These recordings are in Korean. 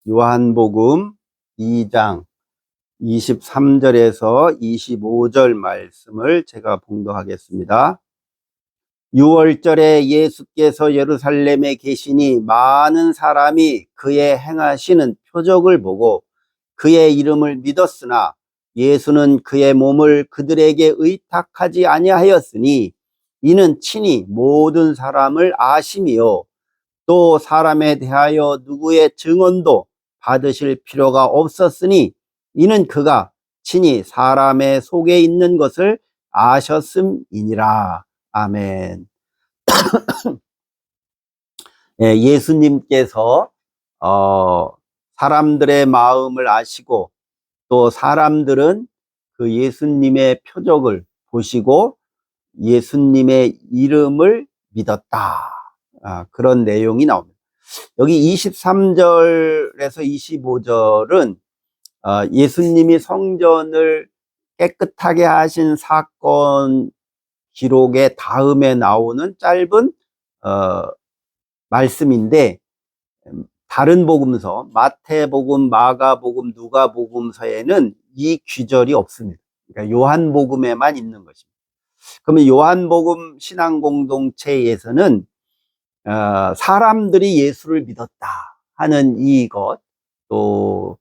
요한복음 2장 23절에서 25절 말씀을 제가 봉독하겠습니다. 6월절에 예수께서 예루살렘에 계시니 많은 사람이 그의 행하시는 표적을 보고 그의 이름을 믿었으나 예수는 그의 몸을 그들에게 의탁하지 아니하였으니 이는 친히 모든 사람을 아심이요 또 사람에 대하여 누구의 증언도 받으실 필요가 없었으니 이는 그가 친히 사람의 속에 있는 것을 아셨음이니라. 아멘. 예수님께서 사람들의 마음을 아시고 또 사람들은 그 예수님의 표적을 보시고 예수님의 이름을 믿었다. 그런 내용이 나옵니다. 여기 23절에서 25절은 예수님이 성전을 깨끗하게 하신 사건 기록의 다음에 나오는 짧은 말씀인데 다른 복음서 마태복음, 마가복음, 누가복음서에는 이 귀절이 없습니다. 그러니까 요한복음에만 있는 것입니다. 그러면 요한복음 신앙공동체에서는 사람들이 예수를 믿었다 하는 이것, 또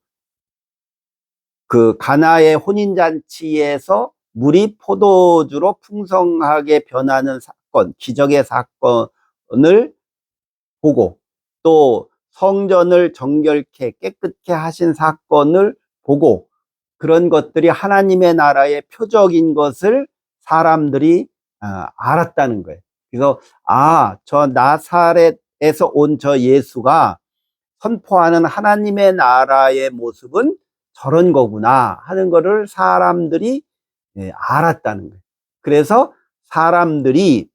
그 가나의 혼인잔치에서 물이 포도주로 풍성하게 변하는 사건, 기적의 사건을 보고 또 성전을 정결케 깨끗게 하신 사건을 보고 그런 것들이 하나님의 나라의 표적인 것을 사람들이 알았다는 거예요. 그래서 저 나사렛에서 온 저 예수가 선포하는 하나님의 나라의 모습은 저런 거구나 하는 거를 사람들이 알았다는 거예요. 그래서 사람들이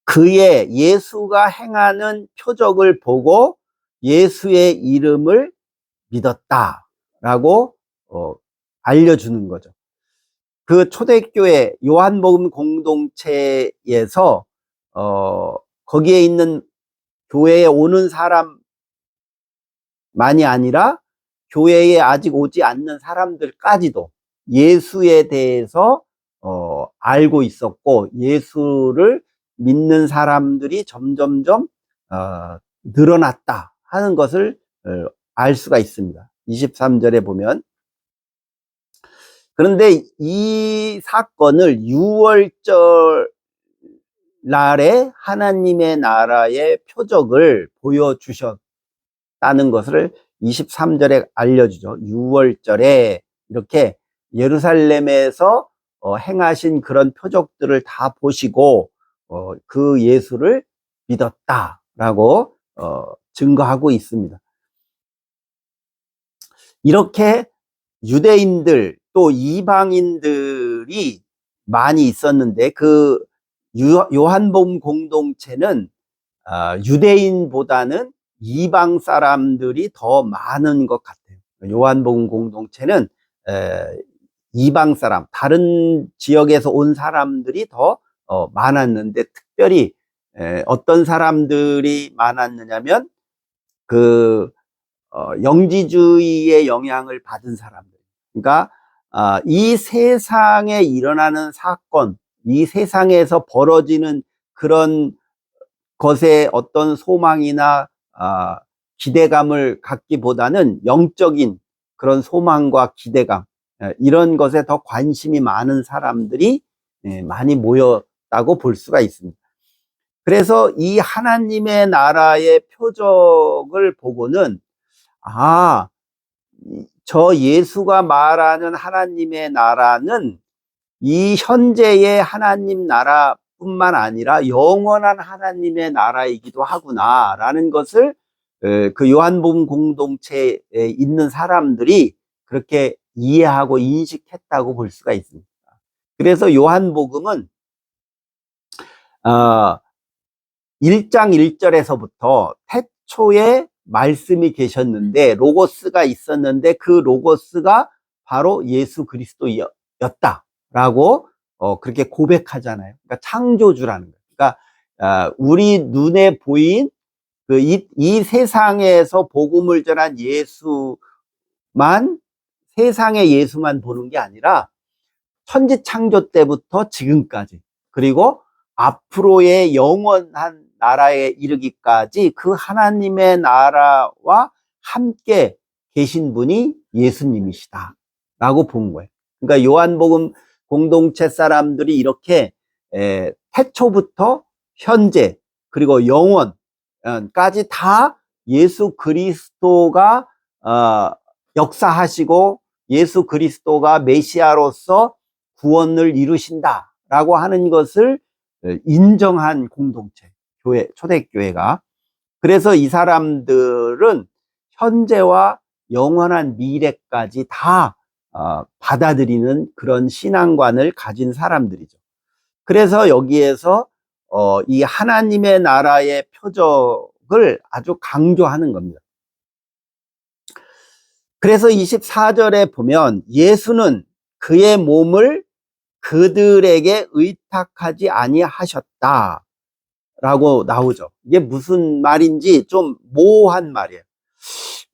그의 예수가 행하는 표적을 보고 예수의 이름을 믿었다라고 알려주는 거죠. 그 초대교회 요한복음 공동체에서 거기에 있는 교회에 오는 사람만이 아니라 교회에 아직 오지 않는 사람들까지도 예수에 대해서 알고 있었고 예수를 믿는 사람들이 점점점 늘어났다 하는 것을 알 수가 있습니다. 23절에 보면 그런데 이 사건을 6월절 날에 하나님의 나라의 표적을 보여주셨다는 것을 23절에 알려주죠. 6월절에 이렇게 예루살렘에서 행하신 그런 표적들을 다 보시고 그 예수를 믿었다라고 증거하고 있습니다. 이렇게 유대인들 또 이방인들이 많이 있었는데 그 요한복음 공동체는 유대인보다는 이방 사람들이 더 많은 것 같아요. 요한복음 공동체는 이방 사람, 다른 지역에서 온 사람들이 더 많았는데 특별히 어떤 사람들이 많았느냐면 그 영지주의의 영향을 받은 사람들. 그러니까 이 세상에 일어나는 사건, 이 세상에서 벌어지는 그런 것에 어떤 소망이나 기대감을 갖기보다는 영적인 그런 소망과 기대감, 이런 것에 더 관심이 많은 사람들이 많이 모였다고 볼 수가 있습니다. 그래서 이 하나님의 나라의 표적을 보고는 저 예수가 말하는 하나님의 나라는 이 현재의 하나님 나라뿐만 아니라 영원한 하나님의 나라이기도 하구나 라는 것을 그 요한복음 공동체에 있는 사람들이 그렇게 이해하고 인식했다고 볼 수가 있습니다. 그래서 요한복음은 1장 1절에서부터 태초에 말씀이 계셨는데 로고스가 있었는데 그 로고스가 바로 예수 그리스도였다라고 그렇게 고백하잖아요. 그러니까 창조주라는 거예요. 그러니까 우리 눈에 보인 이 세상에서 복음을 전한 예수만, 세상의 예수만 보는 게 아니라 천지 창조 때부터 지금까지, 그리고 앞으로의 영원한 나라에 이르기까지 그 하나님의 나라와 함께 계신 분이 예수님이시다 라고 본 거예요. 그러니까 요한복음 공동체 사람들이 이렇게 태초부터 현재 그리고 영원까지 다 예수 그리스도가 역사하시고 예수 그리스도가 메시아로서 구원을 이루신다라고 하는 것을 인정한 공동체, 교회, 초대교회가. 그래서 이 사람들은 현재와 영원한 미래까지 다 받아들이는 그런 신앙관을 가진 사람들이죠. 그래서 여기에서 이 하나님의 나라의 표적을 아주 강조하는 겁니다. 그래서 24절에 보면 예수는 그의 몸을 그들에게 의탁하지 아니하셨다 라고 나오죠. 이게 무슨 말인지 좀 모호한 말이에요.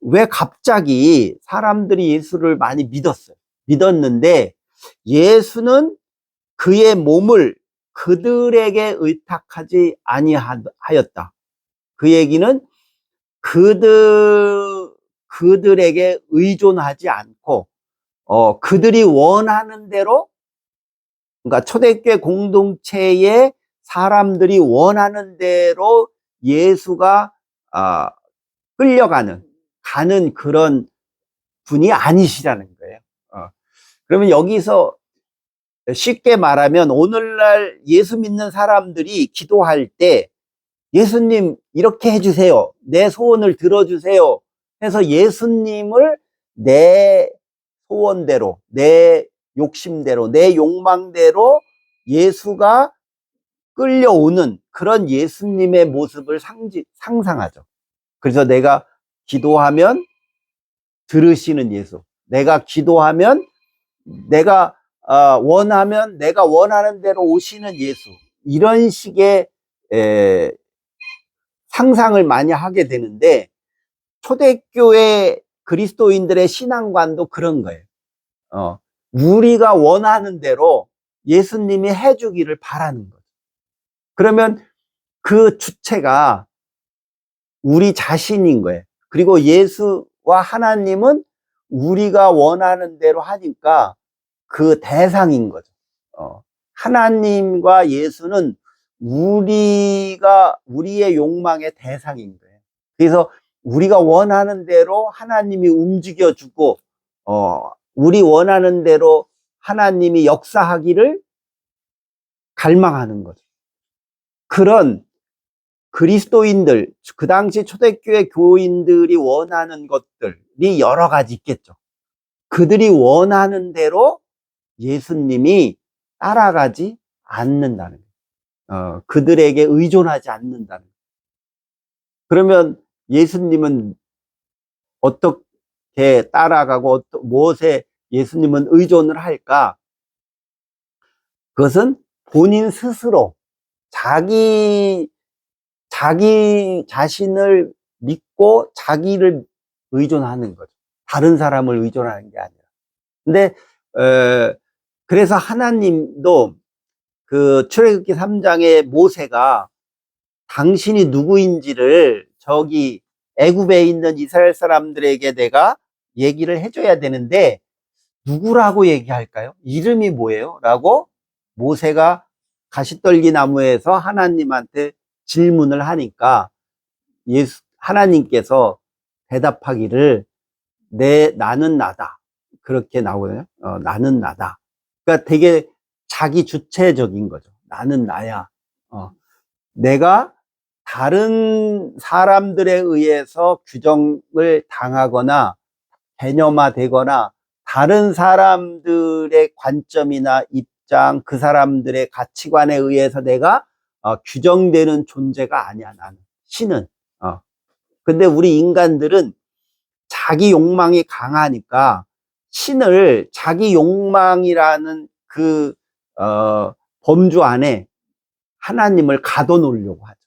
왜 갑자기 사람들이 예수를 많이 믿었어요. 믿었는데 예수는 그의 몸을 그들에게 의탁하지 아니하였다. 그 얘기는 그들에게 의존하지 않고 그들이 원하는 대로, 그러니까 초대교회 공동체의 사람들이 원하는 대로 예수가 가는 그런 분이 아니시라는 거예요. 그러면 여기서 쉽게 말하면 오늘날 예수 믿는 사람들이 기도할 때 예수님 이렇게 해주세요, 내 소원을 들어주세요 해서 예수님을 내 소원대로, 내 욕심대로, 내 욕망대로 예수가 끌려오는 그런 예수님의 모습을 상상하죠. 그래서 내가 기도하면 들으시는 예수, 내가 기도하면, 내가 원하면 내가 원하는 대로 오시는 예수, 이런 식의 상상을 많이 하게 되는데 초대교회 그리스도인들의 신앙관도 그런 거예요. 우리가 원하는 대로 예수님이 해주기를 바라는 거죠. 그러면 그 주체가 우리 자신인 거예요. 그리고 예수와 하나님은 우리가 원하는 대로 하니까 그 대상인 거죠. 하나님과 예수는 우리의 욕망의 대상인 거예요. 그래서 우리가 원하는 대로 하나님이 움직여주고, 우리 원하는 대로 하나님이 역사하기를 갈망하는 거죠. 그런 그리스도인들, 그 당시 초대교회 교인들이 원하는 것들이 여러 가지 있겠죠. 그들이 원하는 대로 예수님이 따라가지 않는다는 거예요. 그들에게 의존하지 않는다는 거예요. 그러면 예수님은 어떻게 따라가고 무엇에 예수님은 의존을 할까? 그것은 본인 스스로 자기 자신을 믿고 자기를 의존하는 거죠. 다른 사람을 의존하는 게 아니라. 근데 그래서 하나님도 그 출애굽기 3장의 모세가 당신이 누구인지를 저기 애굽에 있는 이스라엘 사람들에게 내가 얘기를 해줘야 되는데 누구라고 얘기할까요? 이름이 뭐예요? 라고 모세가 가시떨기 나무에서 하나님한테 질문을 하니까 하나님께서 대답하기를 나는 나다, 그렇게 나오네요. 나는 나다. 그러니까 되게 자기 주체적인 거죠. 나는 나야. 내가 다른 사람들에 의해서 규정을 당하거나 개념화되거나 다른 사람들의 관점이나 입장, 그 사람들의 가치관에 의해서 내가 규정되는 존재가 아니야, 나는. 신은. 근데 우리 인간들은 자기 욕망이 강하니까 신을 자기 욕망이라는 그 범주 안에 하나님을 가둬놓으려고 하죠.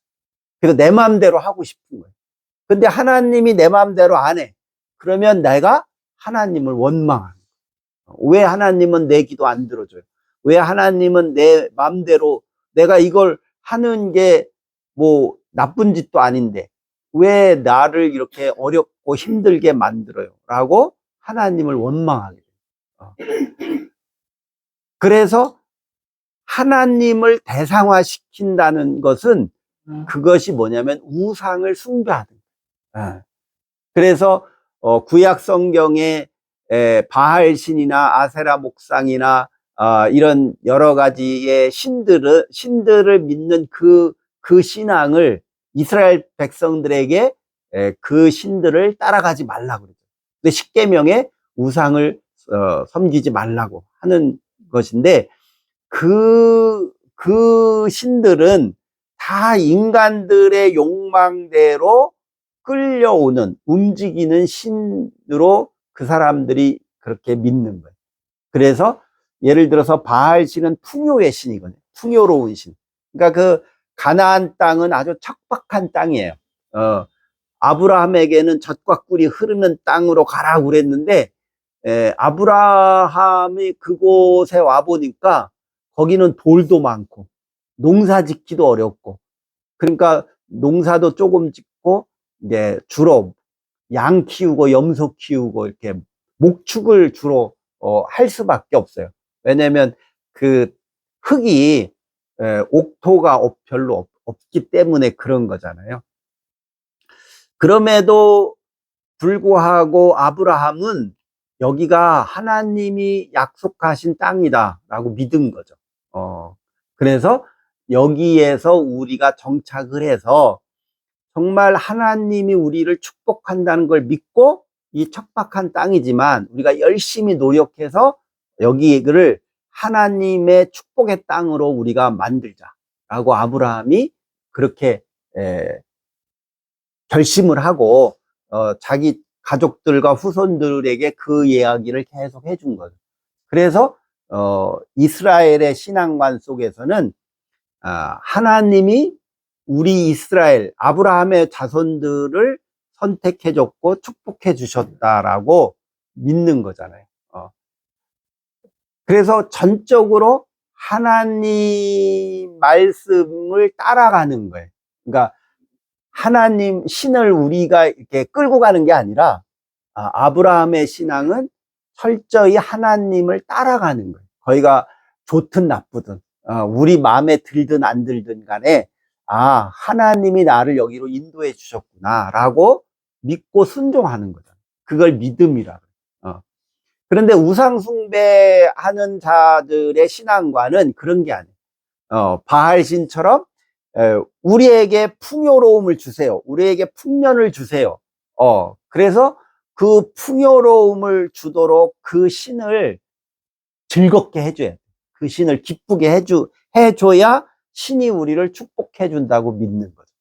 그래서 내 마음대로 하고 싶은 거예요. 근데 하나님이 내 마음대로 안 해. 그러면 내가 하나님을 원망하는 거예요. 왜 하나님은 내 기도 안 들어줘요? 왜 하나님은 내 마음대로 내가 이걸 하는 게 뭐 나쁜 짓도 아닌데 왜 나를 이렇게 어렵고 힘들게 만들어요? 라고 하나님을 원망하게 돼요. 그래서 하나님을 대상화시킨다는 것은 그것이 뭐냐면 우상을 숭배하는 거예요. 그래서 구약 성경에 바알 신이나 아세라 목상이나 이런 여러 가지의 신들을 믿는 그 신앙을 이스라엘 백성들에게 그 신들을 따라가지 말라고 그러죠. 근데 십계명에 우상을 섬기지 말라고 하는 것인데 그 신들은 다 인간들의 욕망대로 끌려오는, 움직이는 신으로 그 사람들이 그렇게 믿는 거예요. 그래서 예를 들어서 바알 신은 풍요의 신이거든요. 풍요로운 신. 그러니까 그 가나안 땅은 아주 척박한 땅이에요. 아브라함에게는 젖과 꿀이 흐르는 땅으로 가라고 그랬는데 아브라함이 그곳에 와 보니까 거기는 돌도 많고 농사 짓기도 어렵고 그러니까 농사도 조금 짓고 이제 주로 양 키우고 염소 키우고 이렇게 목축을 주로 할 수밖에 없어요. 왜냐면 그 흙이 옥토가 별로 없기 때문에 그런 거잖아요. 그럼에도 불구하고 아브라함은 여기가 하나님이 약속하신 땅이다 라고 믿은 거죠. 그래서 여기에서 우리가 정착을 해서 정말 하나님이 우리를 축복한다는 걸 믿고 이 척박한 땅이지만 우리가 열심히 노력해서 여기를 하나님의 축복의 땅으로 우리가 만들자라고 아브라함이 그렇게 결심을 하고 자기 가족들과 후손들에게 그 이야기를 계속 해준 거죠. 그래서 이스라엘의 신앙관 속에서는 하나님이 우리 이스라엘 아브라함의 자손들을 선택해 줬고 축복해 주셨다라고 믿는 거잖아요. 그래서 전적으로 하나님 말씀을 따라가는 거예요. 그러니까 하나님 신을 우리가 이렇게 끌고 가는 게 아니라 아브라함의 신앙은 철저히 하나님을 따라가는 거예요. 거기가 좋든 나쁘든 우리 마음에 들든 안 들든 간에 하나님이 나를 여기로 인도해 주셨구나 라고 믿고 순종하는 거죠. 그걸 믿음이라고 해요. 그런데 우상 숭배하는 자들의 신앙과는 그런 게 아니에요. 바알신처럼 우리에게 풍요로움을 주세요. 우리에게 풍년을 주세요. 그래서 그 풍요로움을 주도록 그 신을 즐겁게 해줘야 돼. 그 신을 기쁘게 해줘야 신이 우리를 축복해 준다고 믿는 거죠.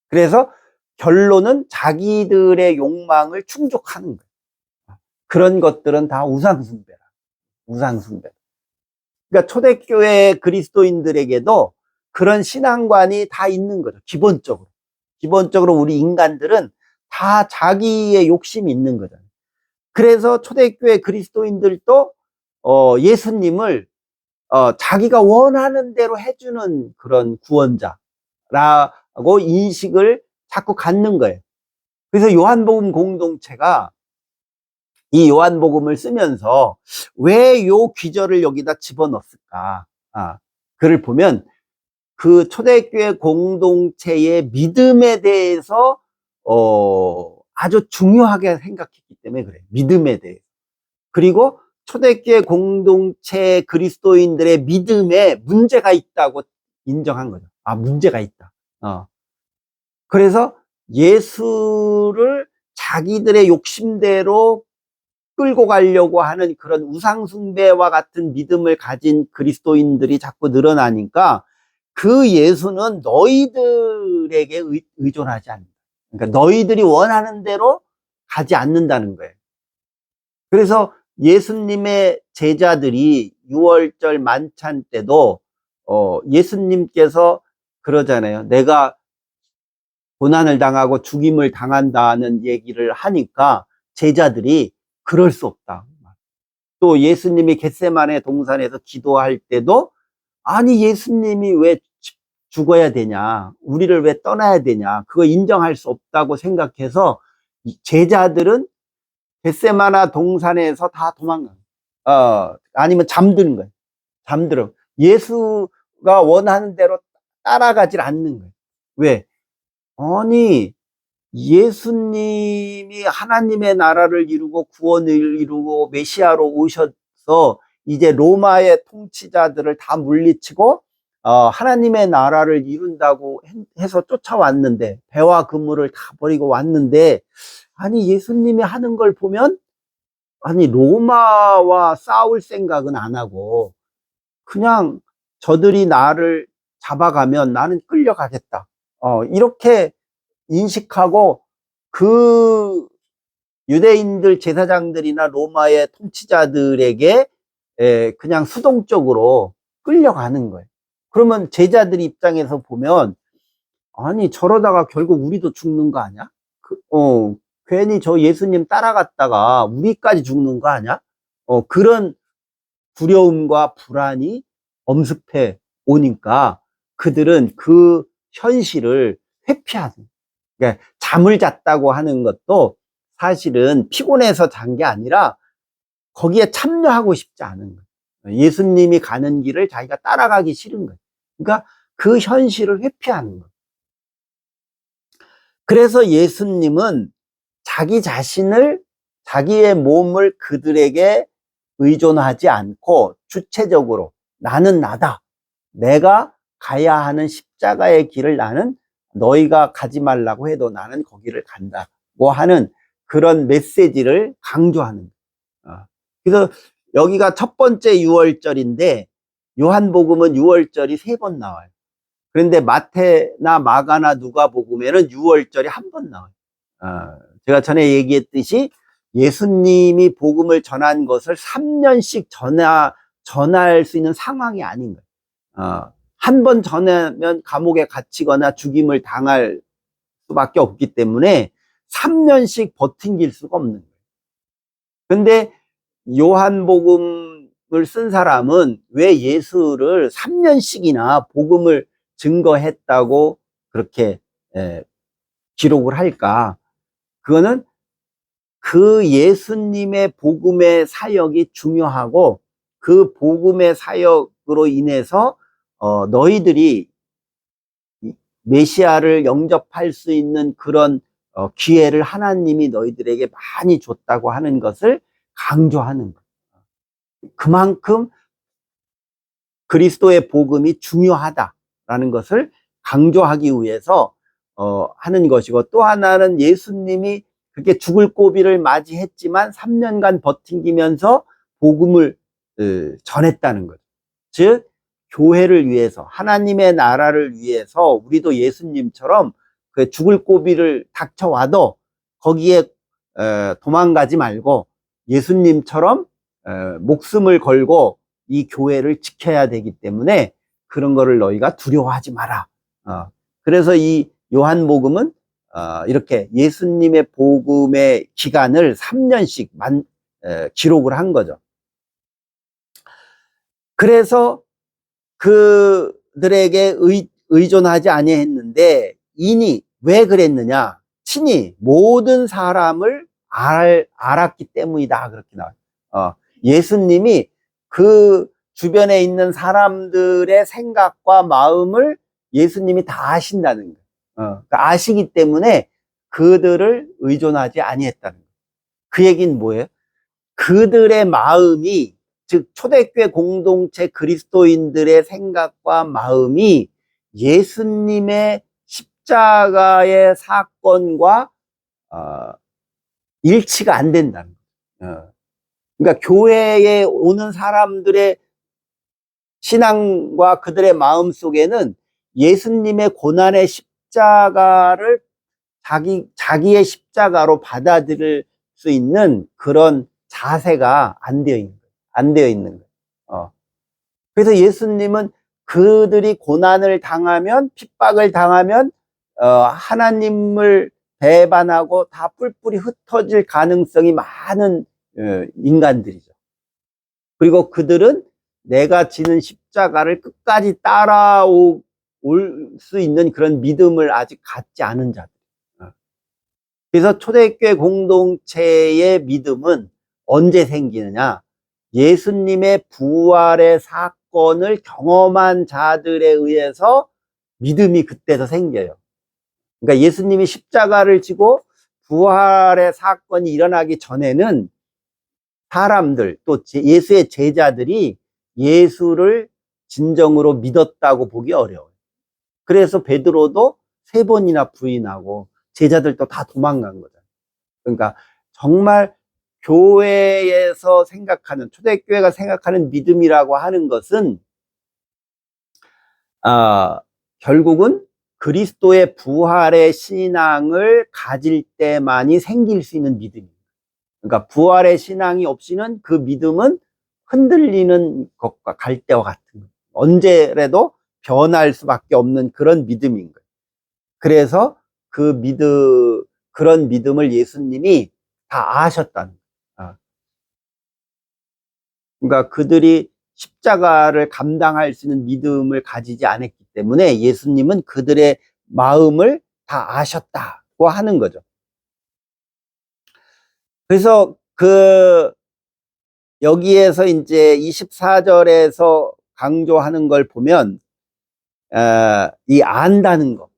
그래서 결론은 자기들의 욕망을 충족하는 거예요. 그런 것들은 다 우상숭배라. 우상숭배. 그러니까 초대교회 그리스도인들에게도 그런 신앙관이 다 있는 거죠. 기본적으로 우리 인간들은 다 자기의 욕심이 있는 거잖아요. 그래서 초대교회 그리스도인들도 예수님을 자기가 원하는 대로 해주는 그런 구원자라고 인식을 자꾸 갖는 거예요. 그래서 요한복음 공동체가 이 요한복음을 쓰면서 왜 요 귀절을 여기다 집어넣었을까? 그를 보면 그 초대교회 공동체의 믿음에 대해서 아주 중요하게 생각했기 때문에 그래요. 믿음에 대해서. 그리고 초대교회 공동체 그리스도인들의 믿음에 문제가 있다고 인정한 거죠. 문제가 있다. 그래서 예수를 자기들의 욕심대로 끌고 가려고 하는 그런 우상숭배와 같은 믿음을 가진 그리스도인들이 자꾸 늘어나니까 그 예수는 너희들에게 의존하지 않는다. 그러니까 너희들이 원하는 대로 가지 않는다는 거예요. 그래서 예수님의 제자들이 6월절 만찬 때도 예수님께서 그러잖아요. 내가 고난을 당하고 죽임을 당한다는 얘기를 하니까 제자들이 그럴 수 없다. 또 예수님이 겟세마네 동산에서 기도할 때도 아니 예수님이 왜 죽어야 되냐, 우리를 왜 떠나야 되냐, 그거 인정할 수 없다고 생각해서 제자들은 겟세마나 동산에서 다 도망가요. 아니면 잠드는 거예요. 잠들어. 예수가 원하는 대로 따라가질 않는 거예요. 왜? 아니 예수님이 하나님의 나라를 이루고 구원을 이루고 메시아로 오셔서 이제 로마의 통치자들을 다 물리치고 하나님의 나라를 이룬다고 해서 쫓아왔는데, 배와 그물을 다 버리고 왔는데, 아니 예수님이 하는 걸 보면 아니 로마와 싸울 생각은 안 하고 그냥 저들이 나를 잡아가면 나는 끌려가겠다, 이렇게 인식하고 그 유대인들 제사장들이나 로마의 통치자들에게 그냥 수동적으로 끌려가는 거예요. 그러면 제자들 입장에서 보면 아니 저러다가 결국 우리도 죽는 거 아니야? 괜히 저 예수님 따라갔다가 우리까지 죽는 거 아니야? 그런 두려움과 불안이 엄습해 오니까 그들은 그 현실을 회피하는, 그러니까 잠을 잤다고 하는 것도 사실은 피곤해서 잔 게 아니라 거기에 참여하고 싶지 않은 거예요. 예수님이 가는 길을 자기가 따라가기 싫은 거예요. 그러니까 그 현실을 회피하는 거예요. 그래서 예수님은 자기 자신을, 자기의 몸을 그들에게 의존하지 않고 주체적으로 나는 나다, 내가 가야 하는 십자가의 길을 나는 너희가 가지 말라고 해도 나는 거기를 간다고 하는 그런 메시지를 강조하는 거예요. 그래서 여기가 첫 번째 유월절인데 요한복음은 유월절이 3번 나와요. 그런데 마태나 마가나 누가복음에는 유월절이 1번 나와요. 제가 전에 얘기했듯이 예수님이 복음을 전한 것을 3년씩 전할 수 있는 상황이 아닌 거예요. 한 번 전하면 감옥에 gat히거나 죽임을 당할 수밖에 없기 때문에 3년씩 버틴길 수가 없는 거예요. 근데 요한복음을 쓴 사람은 왜 예수를 3년씩이나 복음을 증거했다고 그렇게 기록을 할까? 그거는 그 예수님의 복음의 사역이 중요하고 그 복음의 사역으로 인해서 너희들이 메시아를 영접할 수 있는 그런 기회를 하나님이 너희들에게 많이 줬다고 하는 것을 강조하는 거예요. 그만큼 그리스도의 복음이 중요하다라는 것을 강조하기 위해서 하는 것이고, 또 하나는 예수님이 그렇게 죽을 고비를 맞이했지만 3년간 버티면서 복음을 전했다는 거죠. 즉 교회를 위해서, 하나님의 나라를 위해서 우리도 예수님처럼 그 죽을 고비를 닥쳐와도 거기에 도망가지 말고 예수님처럼 목숨을 걸고 이 교회를 지켜야 되기 때문에 그런 거를 너희가 두려워하지 마라. 그래서 이 요한복음은 이렇게 예수님의 복음의 기간을 3년씩 기록을 한 거죠. 그래서 그들에게 의존하지 아니했는데 인이 왜 그랬느냐? 친히 모든 사람을 알았기 때문이다, 그렇게 나와요. 예수님이 그 주변에 있는 사람들의 생각과 마음을 예수님이 다 아신다는 거예요. 그러니까 아시기 때문에 그들을 의존하지 아니했다는 거예요. 그 얘기는 뭐예요? 그들의 마음이, 즉 초대교회 공동체 그리스도인들의 생각과 마음이 예수님의 십자가의 사건과 일치가 안 된다는 거예요. 그러니까 교회에 오는 사람들의 신앙과 그들의 마음 속에는 예수님의 고난의 십자가를 자기의 십자가로 받아들일 수 있는 그런 자세가 안 되어 있는 거예요. 그래서 예수님은 그들이 고난을 당하면, 핍박을 당하면 하나님을 배반하고 다 뿔뿔이 흩어질 가능성이 많은 인간들이죠. 그리고 그들은 내가 지는 십자가를 끝까지 따라올 수 있는 그런 믿음을 아직 갖지 않은 자들. 그래서 초대교회 공동체의 믿음은 언제 생기느냐? 예수님의 부활의 사건을 경험한 자들에 의해서 믿음이 그때서 생겨요. 그러니까 예수님이 십자가를 지고 부활의 사건이 일어나기 전에는 사람들, 또 예수의 제자들이 예수를 진정으로 믿었다고 보기 어려워요. 그래서 베드로도 3번이나 부인하고 제자들도 다 도망간 거잖아요. 그러니까 정말 교회에서 생각하는, 초대교회가 생각하는 믿음이라고 하는 것은 결국은 그리스도의 부활의 신앙을 가질 때만이 생길 수 있는 믿음입니다. 그러니까 부활의 신앙이 없이는 그 믿음은 흔들리는 것과 갈대와 같은 거예요. 언제라도 변할 수밖에 없는 그런 믿음인 거예요. 그래서 그런 믿음을 예수님이 다 아셨다는 거예요. 그러니까 그들이 십자가를 감당할 수 있는 믿음을 가지지 않았기 때문에 예수님은 그들의 마음을 다 아셨다고 하는 거죠. 그래서 여기에서 이제 24절에서 강조하는 걸 보면, 이 안다는 거.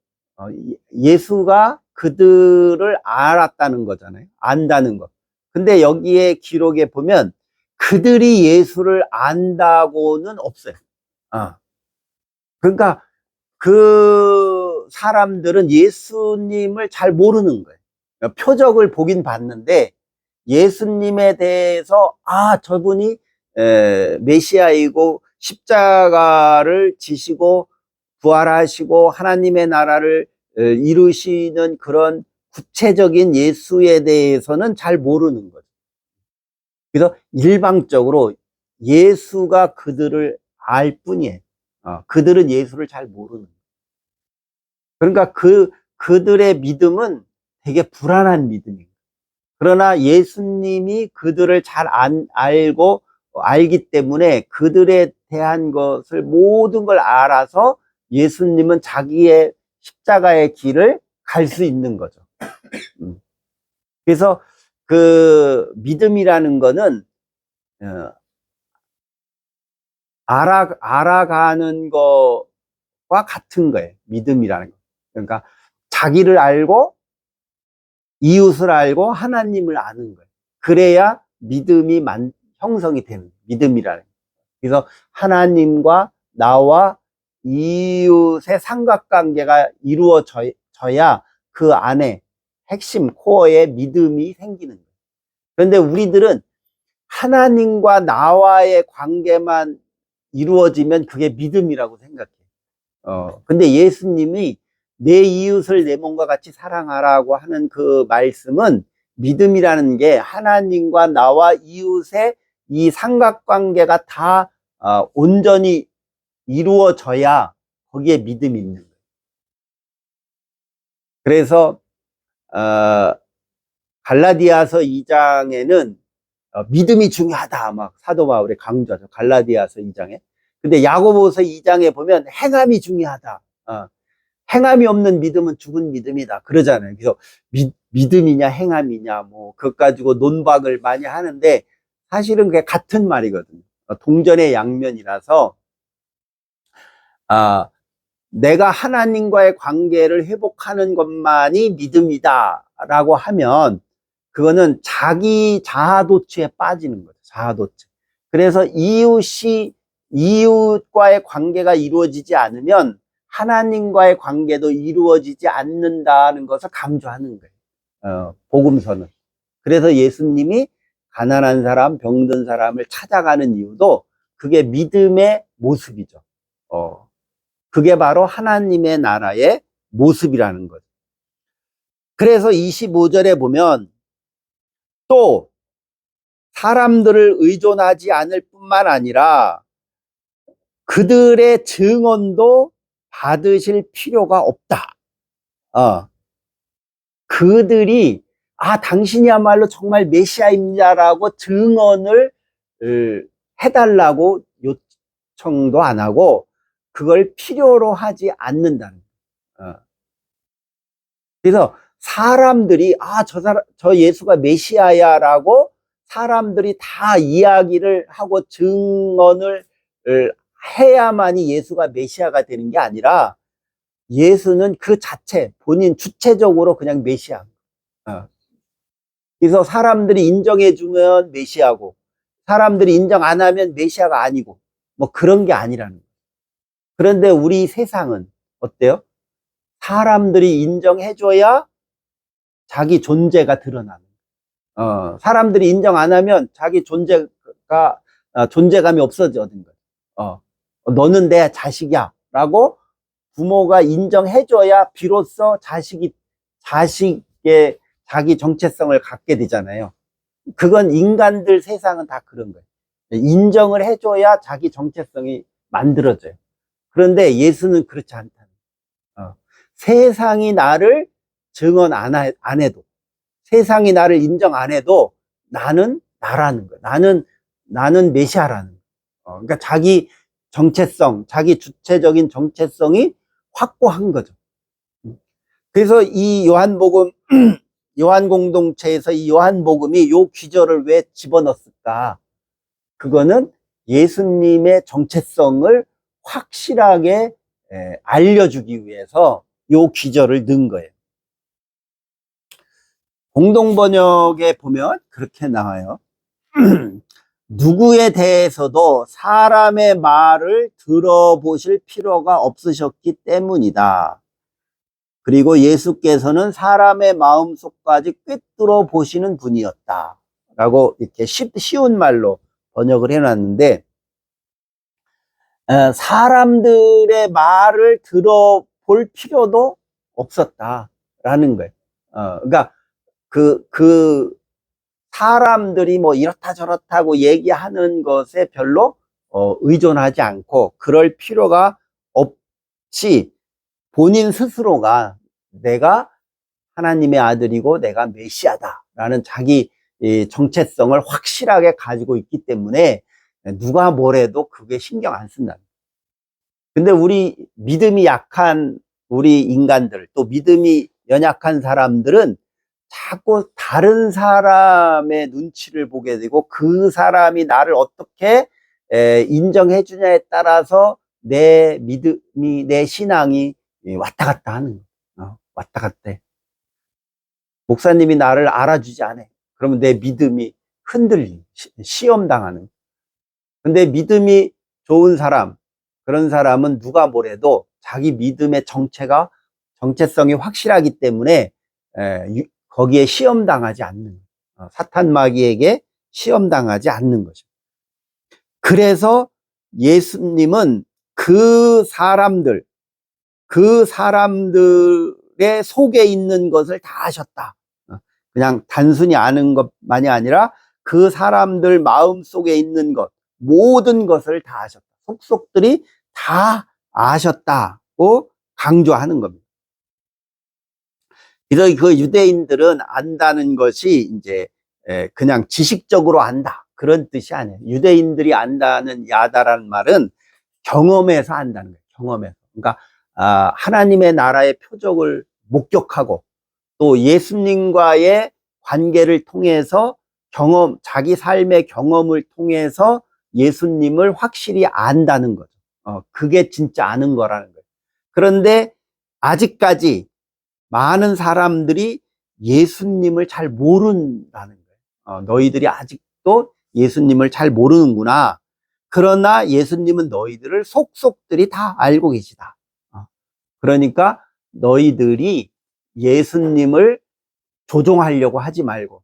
예수가 그들을 알았다는 거잖아요. 안다는 거. 근데 여기에 기록에 보면 그들이 예수를 안다고는 없어요. 그러니까 그 사람들은 예수님을 잘 모르는 거예요. 표적을 보긴 봤는데 예수님에 대해서 저분이 메시아이고 십자가를 지시고 부활하시고 하나님의 나라를 이루시는 그런 구체적인 예수에 대해서는 잘 모르는 거죠. 그래서 일방적으로 예수가 그들을 알 뿐이에요. 그들은 예수를 잘 모르는 거예요. 그러니까 그들의 믿음은 되게 불안한 믿음이에요. 그러나 예수님이 그들을 잘 알기 때문에 그들에 대한 것을 모든 걸 알아서 예수님은 자기의 십자가의 길을 갈 수 있는 거죠. 그래서 그 믿음이라는 거는 알아가는 것과 같은 거예요. 믿음이라는 거. 그러니까 자기를 알고 이웃을 알고 하나님을 아는 거예요. 그래야 믿음이 형성이 되는 믿음이라는 거예요. 그래서 하나님과 나와 이웃의 삼각관계가 이루어져야 그 안에 핵심 코어에 믿음이 생기는 거예요. 그런데 우리들은 하나님과 나와의 관계만 이루어지면 그게 믿음이라고 생각해요. 근데 예수님이 내 이웃을 내 몸과 같이 사랑하라고 하는 그 말씀은 믿음이라는 게 하나님과 나와 이웃의 이 삼각관계가 다 온전히 이루어져야 거기에 믿음이 있는 거예요. 그래서 갈라디아서 2장에는 믿음이 중요하다 막 사도 바울이 강조하죠. 갈라디아서 2장에. 근데 야고보서 2장에 보면 행함이 중요하다. 행함이 없는 믿음은 죽은 믿음이다 그러잖아요. 그래서 믿음이냐 행함이냐 뭐 그것 가지고 논박을 많이 하는데 사실은 그게 같은 말이거든요. 동전의 양면이라서 내가 하나님과의 관계를 회복하는 것만이 믿음이다 라고 하면 그거는 자기 자아도취에 빠지는 거죠. 자아도취. 그래서 이웃과의 관계가 이루어지지 않으면 하나님과의 관계도 이루어지지 않는다는 것을 강조하는 거예요. 복음서는. 그래서 예수님이 가난한 사람, 병든 사람을 찾아가는 이유도 그게 믿음의 모습이죠. 그게 바로 하나님의 나라의 모습이라는 거죠. 그래서 25절에 보면 또 사람들을 의존하지 않을 뿐만 아니라 그들의 증언도 받으실 필요가 없다. 그들이 당신이야말로 정말 메시아입니다라고 증언을 해달라고 요청도 안 하고 그걸 필요로 하지 않는다는 거예요. 그래서 사람들이 저 예수가 메시아야라고 사람들이 다 이야기를 하고 증언을 해야만이 예수가 메시아가 되는 게 아니라 예수는 그 자체 본인 주체적으로 그냥 메시아. 그래서 사람들이 인정해주면 메시아고 사람들이 인정 안 하면 메시아가 아니고 뭐 그런 게 아니라는 거예요. 그런데 우리 세상은 어때요? 사람들이 인정해줘야 자기 존재가 드러나는 거예요. 사람들이 인정 안 하면 자기 존재감이 없어지는 거예요. 너는 내 자식이야 라고 부모가 인정해줘야 비로소 자식의 자기 정체성을 갖게 되잖아요. 그건 인간들 세상은 다 그런 거예요. 인정을 해줘야 자기 정체성이 만들어져요. 그런데 예수는 그렇지 않다는 거예요. 세상이 나를 증언 안 해도, 세상이 나를 인정 안 해도 나는 나라는 거예요. 나는 메시아라는 거예요. 그러니까 자기 정체성, 자기 주체적인 정체성이 확고한 거죠. 그래서 이 요한복음, 요한 공동체에서 이 요한복음이 요 귀절을 왜 집어넣었을까? 그거는 예수님의 정체성을 확실하게 알려주기 위해서 요 귀절을 넣은 거예요. 공동번역에 보면 그렇게 나와요. 누구에 대해서도 사람의 말을 들어보실 필요가 없으셨기 때문이다. 그리고 예수께서는 사람의 마음속까지 꿰뚫어 보시는 분이었다. 라고 이렇게 쉬운 말로 번역을 해놨는데, 사람들의 말을 들어볼 필요도 없었다라는 거예요. 그러니까 그 사람들이 뭐 이렇다 저렇다고 얘기하는 것에 별로 의존하지 않고 그럴 필요가 없이 본인 스스로가 내가 하나님의 아들이고 내가 메시아다라는 자기 정체성을 확실하게 가지고 있기 때문에 누가 뭐래도 그게 신경 안 쓴다. 근데 우리 믿음이 약한 우리 인간들, 또 믿음이 연약한 사람들은 자꾸 다른 사람의 눈치를 보게 되고 그 사람이 나를 어떻게 인정해 주냐에 따라서 내 믿음이, 내 신앙이 왔다 갔다 하는 거예요. 왔다 갔다 해. 목사님이 나를 알아주지 않아. 그러면 내 믿음이 시험당하는. 근데 믿음이 좋은 사람, 그런 사람은 누가 뭐래도 자기 믿음의 정체성이 확실하기 때문에 거기에 시험당하지 않는, 사탄 마귀에게 시험당하지 않는 거죠. 그래서 예수님은 그 사람들의 속에 있는 것을 다 아셨다. 그냥 단순히 아는 것만이 아니라 그 사람들 마음 속에 있는 것, 모든 것을 다 아셨다. 속속들이 다 아셨다고 강조하는 겁니다. 그래서 그 유대인들은 안다는 것이 이제 그냥 지식적으로 안다, 그런 뜻이 아니에요. 유대인들이 안다는 야다라는 말은 경험에서 안다는 거예요. 경험에서. 그러니까 하나님의 나라의 표적을 목격하고 또 예수님과의 관계를 통해서 자기 삶의 경험을 통해서 예수님을 확실히 안다는 거죠. 그게 진짜 아는 거라는 거예요. 그런데 아직까지 많은 사람들이 예수님을 잘 모른다는 거예요. 너희들이 아직도 예수님을 잘 모르는구나. 그러나 예수님은 너희들을 속속들이 다 알고 계시다. 그러니까 너희들이 예수님을 조종하려고 하지 말고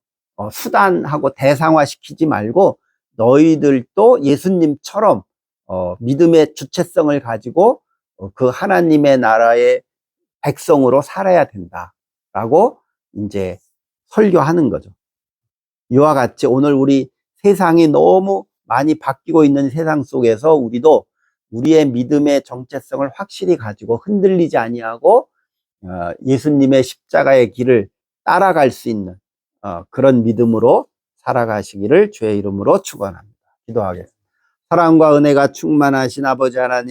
수단하고 대상화시키지 말고 너희들도 예수님처럼 믿음의 주체성을 가지고 그 하나님의 나라의 백성으로 살아야 된다라고 이제 설교하는 거죠. 이와 같이 오늘 우리 세상이 너무 많이 바뀌고 있는 세상 속에서 우리도 우리의 믿음의 정체성을 확실히 가지고 흔들리지 아니하고 예수님의 십자가의 길을 따라갈 수 있는 그런 믿음으로 살아가시기를 주의 이름으로 축원합니다. 기도하겠습니다. 사랑과 은혜가 충만하신 아버지 하나님,